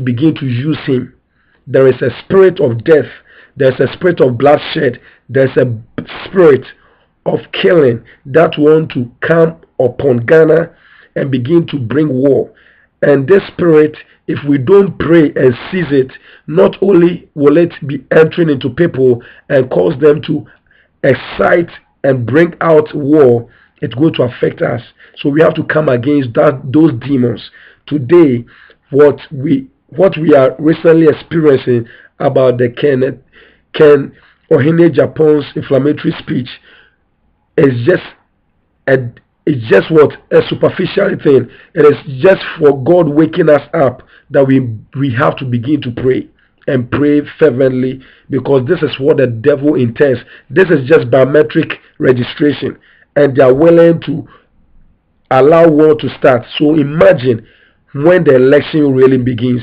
begin to use him. There is a spirit of death. There's a spirit of bloodshed. There's a spirit of killing that want to come upon Ghana and begin to bring war. And this spirit, if we don't pray and seize it, not only will it be entering into people and cause them to excite and bring out war, it's going to affect us. So we have to come against those demons. Today, what we are recently experiencing about the Ohene Agyapong's inflammatory speech is just a superficial thing. It is just for God waking us up that we have to begin to pray and pray fervently, because this is what the devil intends. This is just biometric registration, and they are willing to allow war to start. So imagine when the election really begins.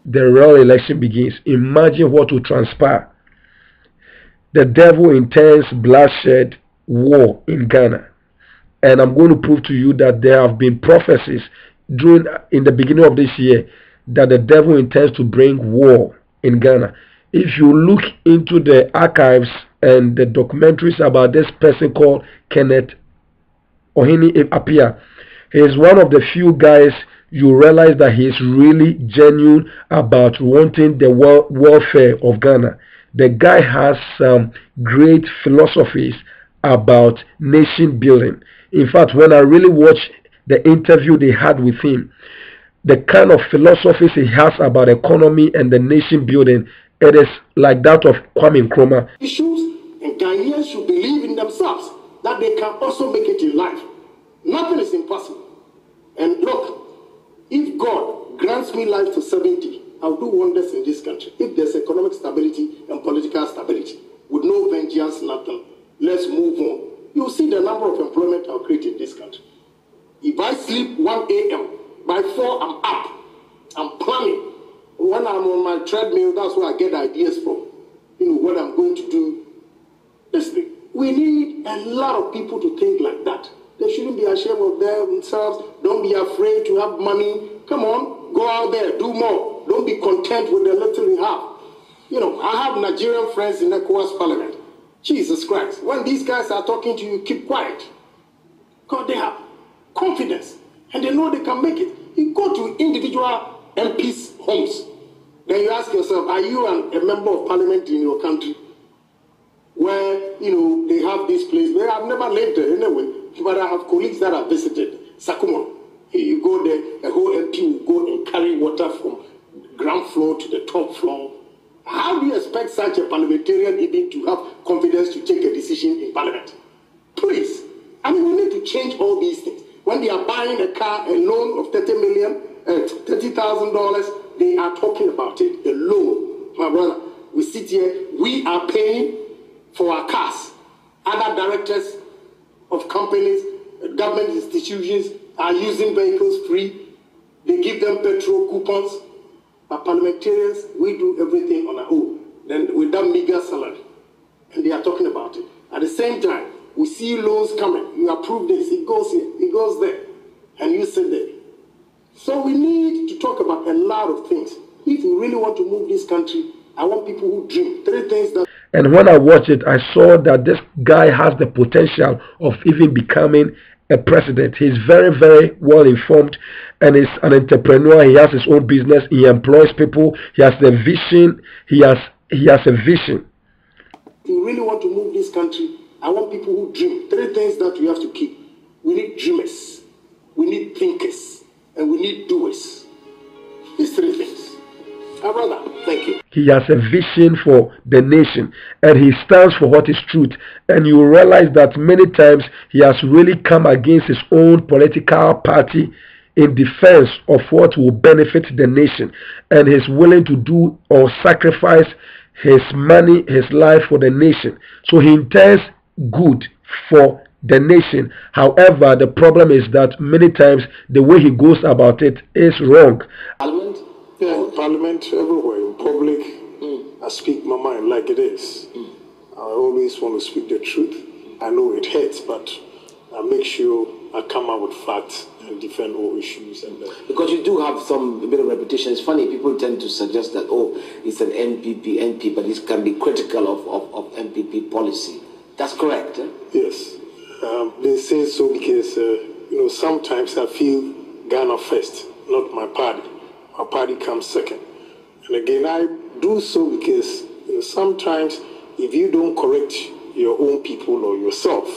The real election begins. Imagine what will transpire. The devil intends bloodshed, war in Ghana. And I'm going to prove to you that there have been prophecies in the beginning of this year that the devil intends to bring war in Ghana. If you look into the archives and the documentaries about this person called Kenneth Ohene Agyapong, he is one of the few guys you realize that he is really genuine about wanting the welfare of Ghana. The guy has some great philosophies about nation building. In fact, when I really watched the interview they had with him, the kind of philosophies he has about economy and the nation building, it is like that of Kwame Nkrumah. Issues, and Ghanaians should believe in themselves that they can also make it in life. Nothing is impossible. And look, if God grants me life to 70, I'll do wonders in this country. If there's economic stability and political stability, with no vengeance, nothing, let's move on. You'll see the number of employment I'll create in this country. If I sleep 1 a.m., by 4 I'm up. I'm planning. When I'm on my treadmill, that's where I get ideas from. What I'm going to do. Listen, we need a lot of people to think like that. They shouldn't be ashamed of themselves. Don't be afraid to have money. Come on, go out there, do more. Don't be content with the little you have. I have Nigerian friends in ECOWAS Parliament. Jesus Christ. When these guys are talking to you, keep quiet. God, they have confidence. And they know they can make it. You go to individual MPs' homes. Then you ask yourself, are you a member of parliament in your country? Where, they have this place. Where I've never lived there anyway. But I have colleagues that have visited Sakuma. You go there, a whole MP will go and carry water from ground floor to the top floor. How do you expect such a parliamentarian even to have confidence to take a decision in parliament? Please. We need to change all these things. When they are buying a car, a loan of $30,000, they are talking about it, a loan. My brother, we sit here, we are paying for our cars. Other directors of companies, government institutions are using vehicles free. They give them petrol coupons. But parliamentarians, we do everything on our own. Then with that meager salary. And they are talking about it. At the same time, we see loans coming. You approve this, it goes here, it goes there. And you sit there. So we need to talk about a lot of things. If we really want to move this country, I want people who dream. 3 things that... And when I watched it, I saw that this guy has the potential of even becoming a president. He's very, very well informed and is an entrepreneur. He has his own business. He employs people. He has the vision. He has a vision. If you really want to move this country, I want people who dream. 3 things that we have to keep. We need dreamers. We need thinkers. And we need doers. These 3 things. My brother, thank you. He has a vision for the nation and he stands for what is truth. And you realize that many times he has really come against his own political party in defense of what will benefit the nation. And he's willing to do or sacrifice his money, his life for the nation. So he intends good for the nation. However, the problem is that many times the way he goes about it is wrong. Parliament? Yeah, in Parliament, everywhere, in public, I speak my mind like it is. I always want to speak the truth. I know it hurts, but I make sure I come out with facts and defend all issues. Because you do have a bit of reputation. It's funny, people tend to suggest that, it's an MP, but it can be critical of MPP policy. That's correct, eh? Yes. They say so because, sometimes I feel Ghana first, not my party. My party comes second. And again, I do so because sometimes if you don't correct your own people or yourself,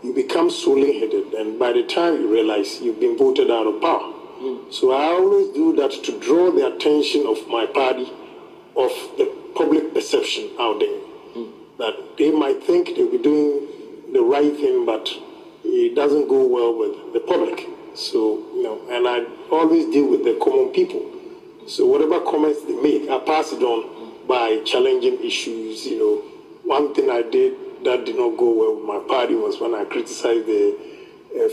you become swollen-headed. And by the time you realize you've been voted out of power. So I always do that to draw the attention of my party, of the public perception out there. That they might think they'll be doing the right thing, but it doesn't go well with the public. So, and I always deal with the common people. So whatever comments they make, I pass it on by challenging issues. One thing I did that did not go well with my party was when I criticized the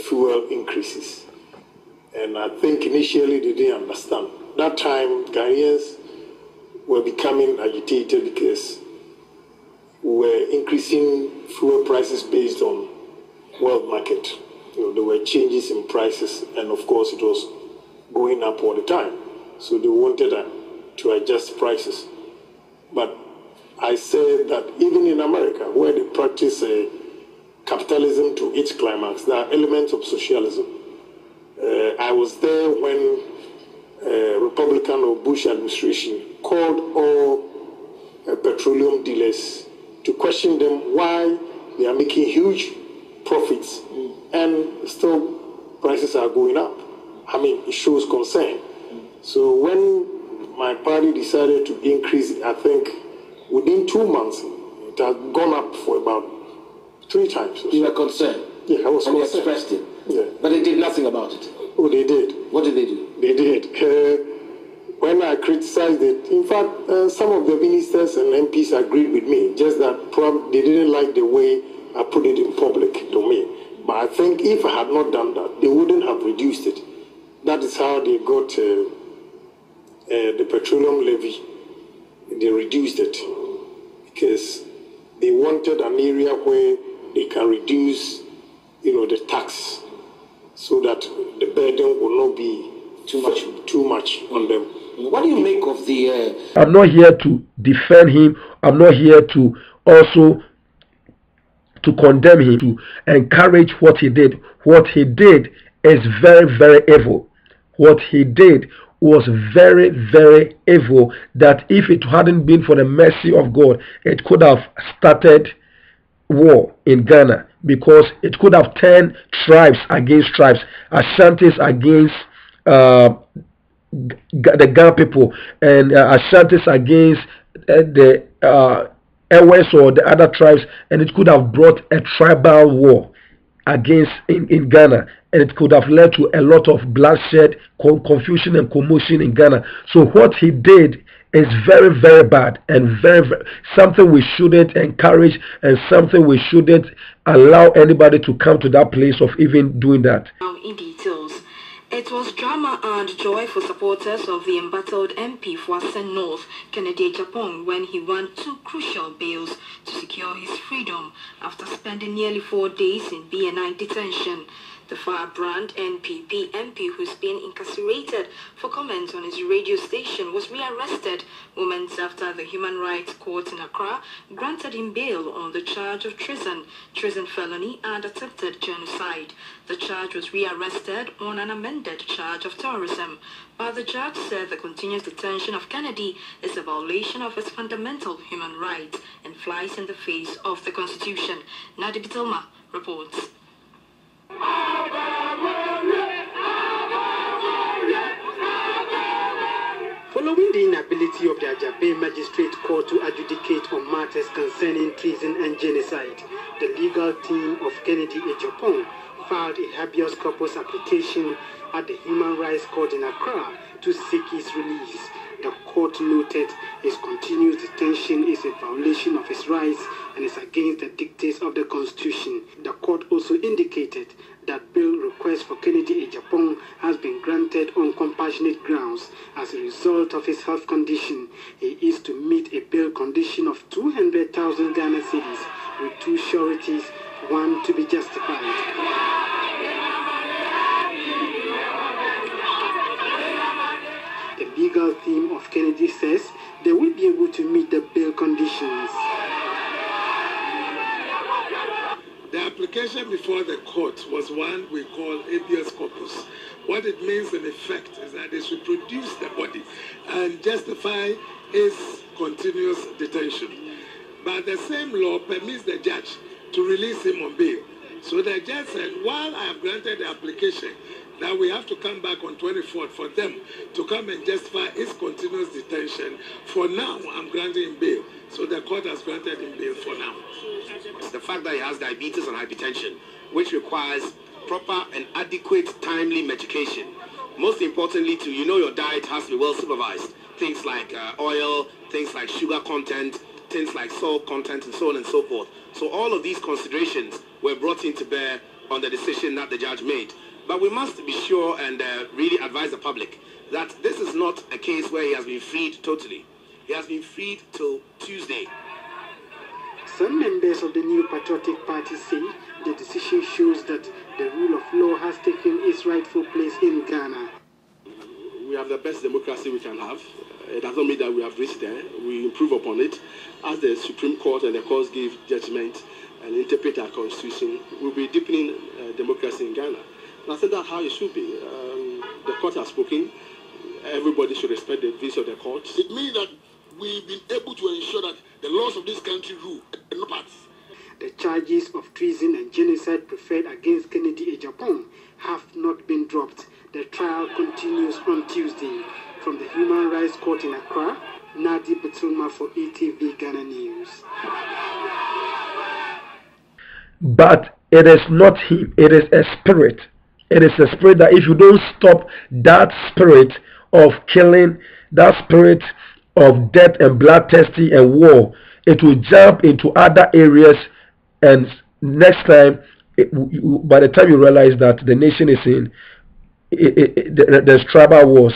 fuel increases. And I think initially they didn't understand. That time, Ghanaians were becoming agitated because we were increasing fuel prices based on world market. There were changes in prices, and of course it was going up all the time. So they wanted to adjust prices. But I said that even in America, where they practice capitalism to its climax, there are elements of socialism. I was there when Republican or Bush administration called all petroleum dealers to question them why they are making huge profits and still prices are going up. I mean, it shows concern. So when my party decided to increase, I think within 2 months, it had gone up for about 3 times. You were concerned? Yeah, I was concerned. You expressed it? Yeah. But they did nothing about it? Oh, they did. What did they do? They did. When I criticized it, in fact, some of the ministers and MPs agreed with me, just that they didn't like the way I put it in public domain. But I think if I had not done that, they wouldn't have reduced it. That is how they got the petroleum levy. They reduced it because they wanted an area where they can reduce, the tax so that the burden will not be too much on them. What do you make of the... I'm not here to defend him. I'm not here to also to condemn him, to encourage what he did. What he did is very, very evil. What he did was very, very evil, that if it hadn't been for the mercy of God, it could have started war in Ghana, because it could have turned tribes against tribes, Ashantis against the Ghana people, and Ashantis against the Ewes or the other tribes, and it could have brought a tribal war against in Ghana, and it could have led to a lot of bloodshed, confusion and commotion in Ghana. So what he did is very, very bad, and very, very something we shouldn't encourage, and something we shouldn't allow anybody to come to that place of even doing that. In details, it was drama and joy for supporters of the embattled MP for Asen North, Ohene Agyapong, when he won 2 crucial bails to secure his freedom after spending nearly 4 days in BNI detention. The firebrand NPP MP, who's been incarcerated for comments on his radio station, was rearrested moments after the Human Rights Court in Accra granted him bail on the charge of treason felony and attempted genocide. The charge was rearrested on an amended charge of terrorism, but the judge said the continuous detention of Kennedy is a violation of his fundamental human rights and flies in the face of the Constitution. Nadi Bitilma reports. Following the inability of the Agyapong Magistrate Court to adjudicate on matters concerning treason and genocide, the legal team of Ohene Agyapong filed a habeas corpus application at the Human Rights Court in Accra to seek his release. The court noted his continuous detention is a violation of his rights and is against the dictates of the Constitution. The court also indicated that bail request for Ohene Agyapong has been granted on compassionate grounds. As a result of his health condition, he is to meet a bail condition of 200,000 Ghana cedis with 2 sureties, one to be justified. The legal team of Kennedy says they will be able to meet the bail conditions. The application before the court was one we call habeas corpus. What it means in effect is that they should produce the body and justify his continuous detention. But the same law permits the judge to release him on bail. So the judge said, while I have granted the application, that we have to come back on 24th for them to come and justify his continuous detention. For now, I'm granting him bail. So the court has granted him bail for now. The fact that he has diabetes and hypertension, which requires proper and adequate timely medication. Most importantly, too, your diet has to be well supervised. Things like oil, things like sugar content, things like salt content, and so on and so forth. So all of these considerations were brought into bear on the decision that the judge made. But we must be sure and really advise the public that this is not a case where he has been freed totally. He has been freed till Tuesday. Some members of the new Patriotic Party say the decision shows that the rule of law has taken its rightful place in Ghana. We have the best democracy we can have. It doesn't mean that we have reached there. We improve upon it. As the Supreme Court and the courts give judgment and interpret our constitution, we'll be deepening democracy in Ghana. And I think that's how it should be. The court has spoken. Everybody should respect the views of the court. It means that we've been able to ensure that the laws of this country rule and no parties. The charges of treason and genocide preferred against Kennedy Agyapong have not been dropped. The trial continues on Tuesday. From the Human Rights Court in Accra, Nadi Batulma for ETV Ghana News. But it is not him, it is a spirit. It is a spirit that if you don't stop that spirit of killing, that spirit of death and bloodthirsty and war, it will jump into other areas, and next time, by the time you realize that the nation is in, there's tribal wars.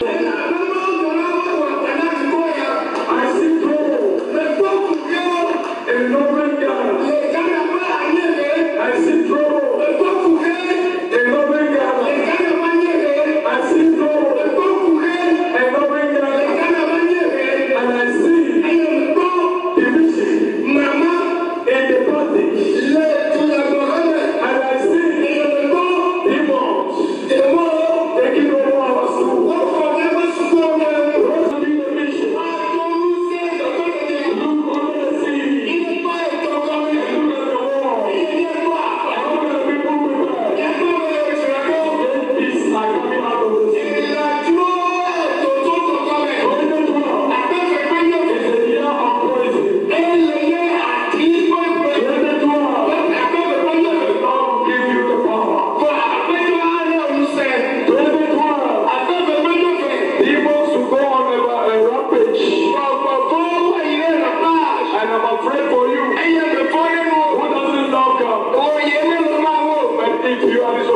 If you are